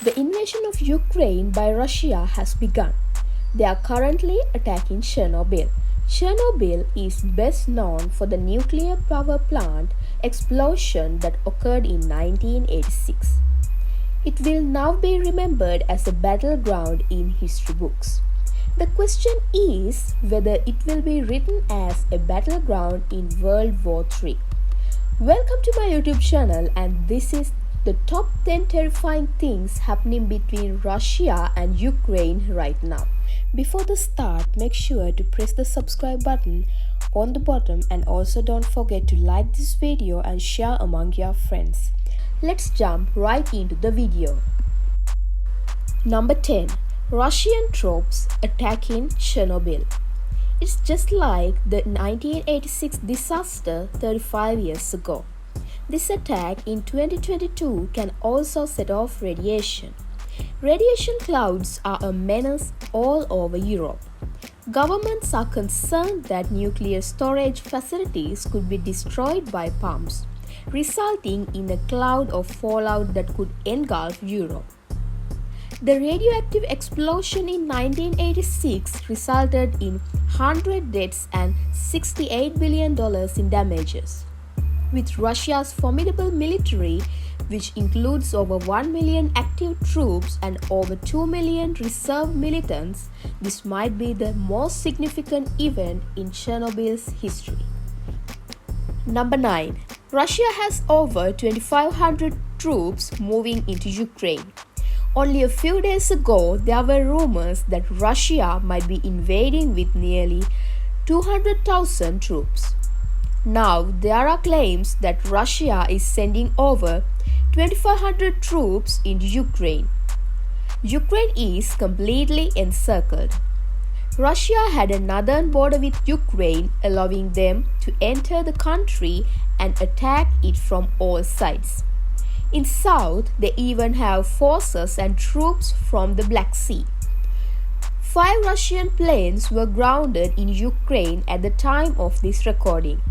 The invasion of Ukraine by Russia has begun. They are currently attacking Chernobyl. Chernobyl is best known for the nuclear power plant explosion that occurred in 1986. It will now be remembered as a battleground in history books. The question is whether it will be written as a battleground in World War III. Welcome to my YouTube channel, and this is the top 10 terrifying things happening between Russia and Ukraine right now. Before the start, make sure to press the subscribe button on the bottom, and also don't forget to like this video and share among your friends. Let's jump right into the video. Number 10. Russian troops attacking Chernobyl. It's just like the 1986 disaster 35 years ago. This attack in 2022 can also set off radiation. Radiation clouds are a menace all over Europe. Governments are concerned that nuclear storage facilities could be destroyed by pumps, resulting in a cloud of fallout that could engulf Europe. The radioactive explosion in 1986 resulted in 100 deaths and $68 billion in damages. With Russia's formidable military, which includes over 1 million active troops and over 2 million reserve militants, this might be the most significant event in Chernobyl's history. Number 9. Russia has over 2,500 troops moving into Ukraine. Only a few days ago, there were rumors that Russia might be invading with nearly 200,000 troops. Now, there are claims that Russia is sending over 2,500 troops into Ukraine. Ukraine is completely encircled. Russia had a northern border with Ukraine, allowing them to enter the country and attack it from all sides. In south, they even have forces and troops from the Black Sea. 5 Russian planes were grounded in Ukraine at the time of this recording.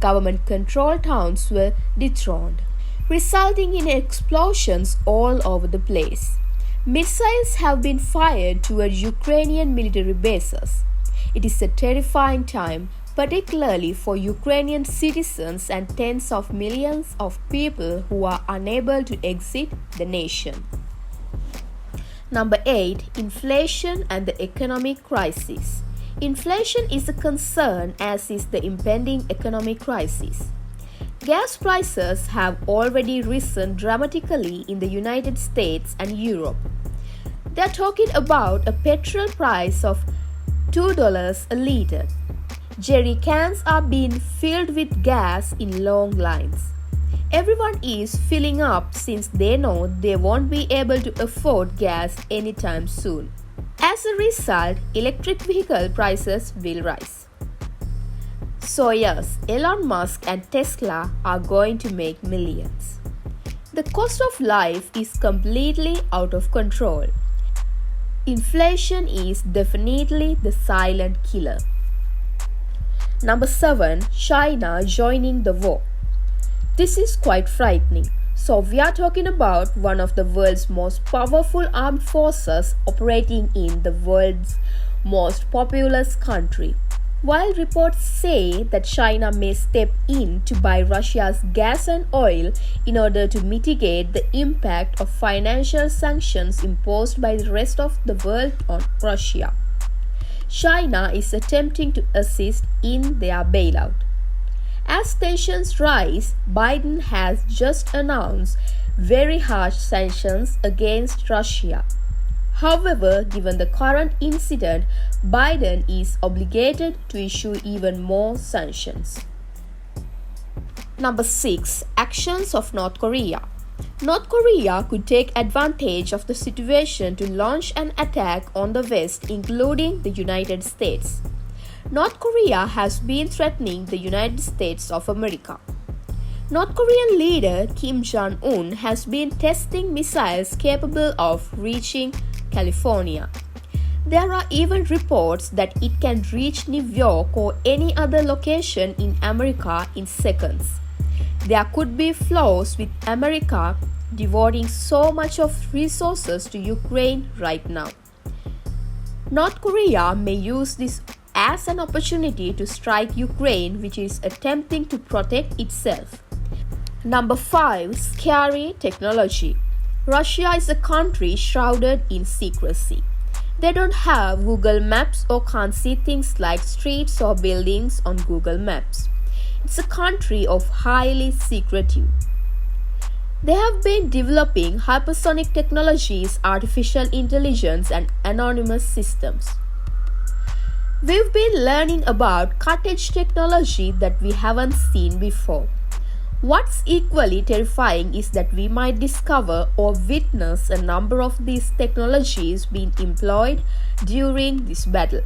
Government-controlled towns were dethroned, resulting in explosions all over the place. Missiles have been fired toward Ukrainian military bases. It is a terrifying time, particularly for Ukrainian citizens and tens of millions of people who are unable to exit the nation. Number 8. Inflation and the economic crisis. Inflation is a concern, as is the impending economic crisis. Gas prices have already risen dramatically in the United States and Europe. They are talking about a petrol price of $2 a liter. Jerry cans are being filled with gas in long lines. Everyone is filling up since they know they won't be able to afford gas anytime soon. As a result, electric vehicle prices will rise. So yes, Elon Musk and Tesla are going to make millions. The cost of life is completely out of control. Inflation is definitely the silent killer. Number 7. China joining the war. This is quite frightening. So we are talking about one of the world's most powerful armed forces operating in the world's most populous country. While reports say that China may step in to buy Russia's gas and oil in order to mitigate the impact of financial sanctions imposed by the rest of the world on Russia, China is attempting to assist in their bailout. As tensions rise, Biden has just announced very harsh sanctions against Russia. However, given the current incident, Biden is obligated to issue even more sanctions. Number 6. Actions of North Korea. North Korea could take advantage of the situation to launch an attack on the West, including the United States. North Korea has been threatening the United States of America. North Korean leader Kim Jong-un has been testing missiles capable of reaching California. There are even reports that it can reach New York or any other location in America in seconds. There could be flaws with America devoting so much of resources to Ukraine right now. North Korea may use this as an opportunity to strike Ukraine, which is attempting to protect itself. Number 5. Scary technology. Russia is a country shrouded in secrecy. They don't have Google Maps or can't see things like streets or buildings on Google Maps. It's a country of highly secretive. They have been developing hypersonic technologies, artificial intelligence, and anonymous systems. We've been learning about cutting-edge technology that we haven't seen before. What's equally terrifying is that we might discover or witness a number of these technologies being employed during this battle.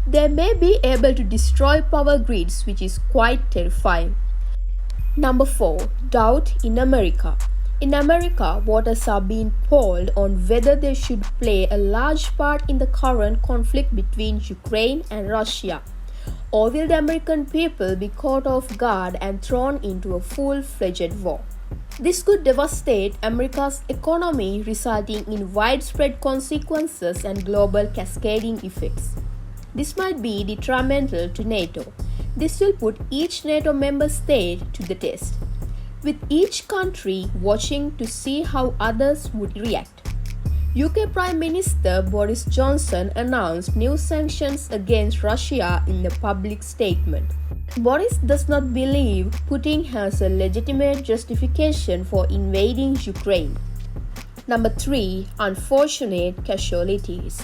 They may be able to destroy power grids, which is quite terrifying. Number 4. Doubt in America. In America, voters are being polled on whether they should play a large part in the current conflict between Ukraine and Russia. Or will the American people be caught off guard and thrown into a full-fledged war? This could devastate America's economy, resulting in widespread consequences and global cascading effects. This might be detrimental to NATO. This will put each NATO member state to the test, with each country watching to see how others would react. UK Prime Minister Boris Johnson announced new sanctions against Russia in a public statement. Boris does not believe Putin has a legitimate justification for invading Ukraine. Number 3. Unfortunate casualties.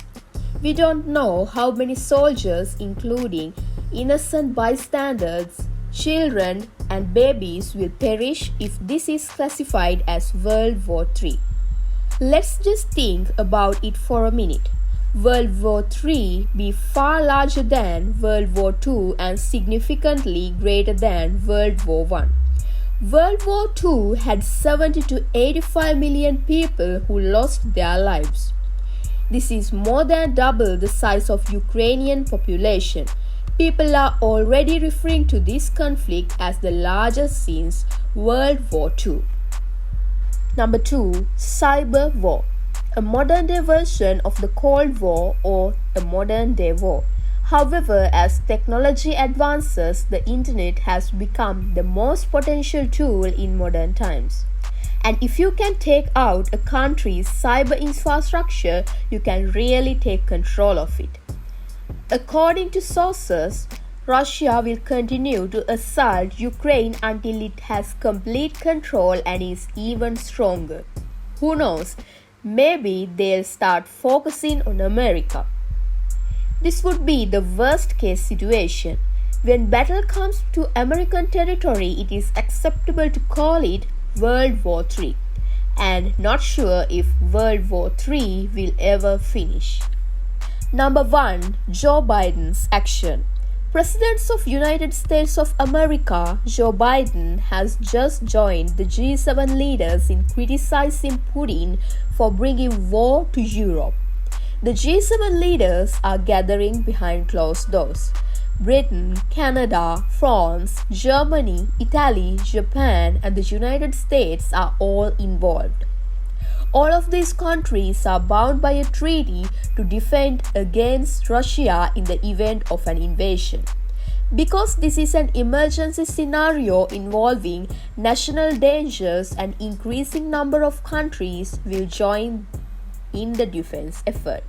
We don't know how many soldiers, including innocent bystanders, children, and babies, will perish if this is classified as World War III. Let's just think about it for a minute. World War III be far larger than World War II and significantly greater than World War I. World War II had 70 to 85 million people who lost their lives. This is more than double the size of Ukrainian population. People are already referring to this conflict as the largest since World War II. Number 2. Cyber war. A modern-day version of the Cold War or a modern-day war. However, as technology advances, the internet has become the most potential tool in modern times. And if you can take out a country's cyber infrastructure, you can really take control of it. According to sources, Russia will continue to assault Ukraine until it has complete control and is even stronger. Who knows, maybe they'll start focusing on America. This would be the worst case situation. When battle comes to American territory, it is acceptable to call it World War III, and not sure if World War III will ever finish. Number 1. Joe Biden's action. President of United States of America, Joe Biden, has just joined the G7 leaders in criticizing Putin for bringing war to Europe. The G7 leaders are gathering behind closed doors. Britain, Canada, France, Germany, Italy, Japan, and the United States are all involved. All of these countries are bound by a treaty to defend against Russia in the event of an invasion. Because this is an emergency scenario involving national dangers, an increasing number of countries will join in the defense effort.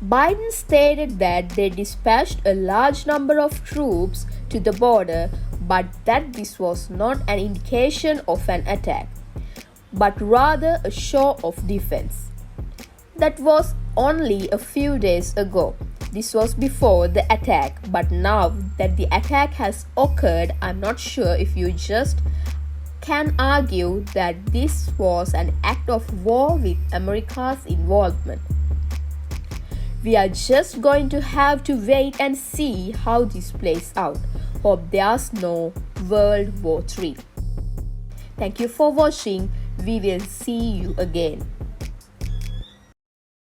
Biden stated that they dispatched a large number of troops to the border, but that this was not an indication of an attack, but rather a show of defense. That was only a few days ago. This was before the attack, but now that the attack has occurred, I'm not sure if you just can argue that this was an act of war with America's involvement. We are just going to have to wait and see how this plays out. Hope there's no World War III. Thank you for watching. We will see you again.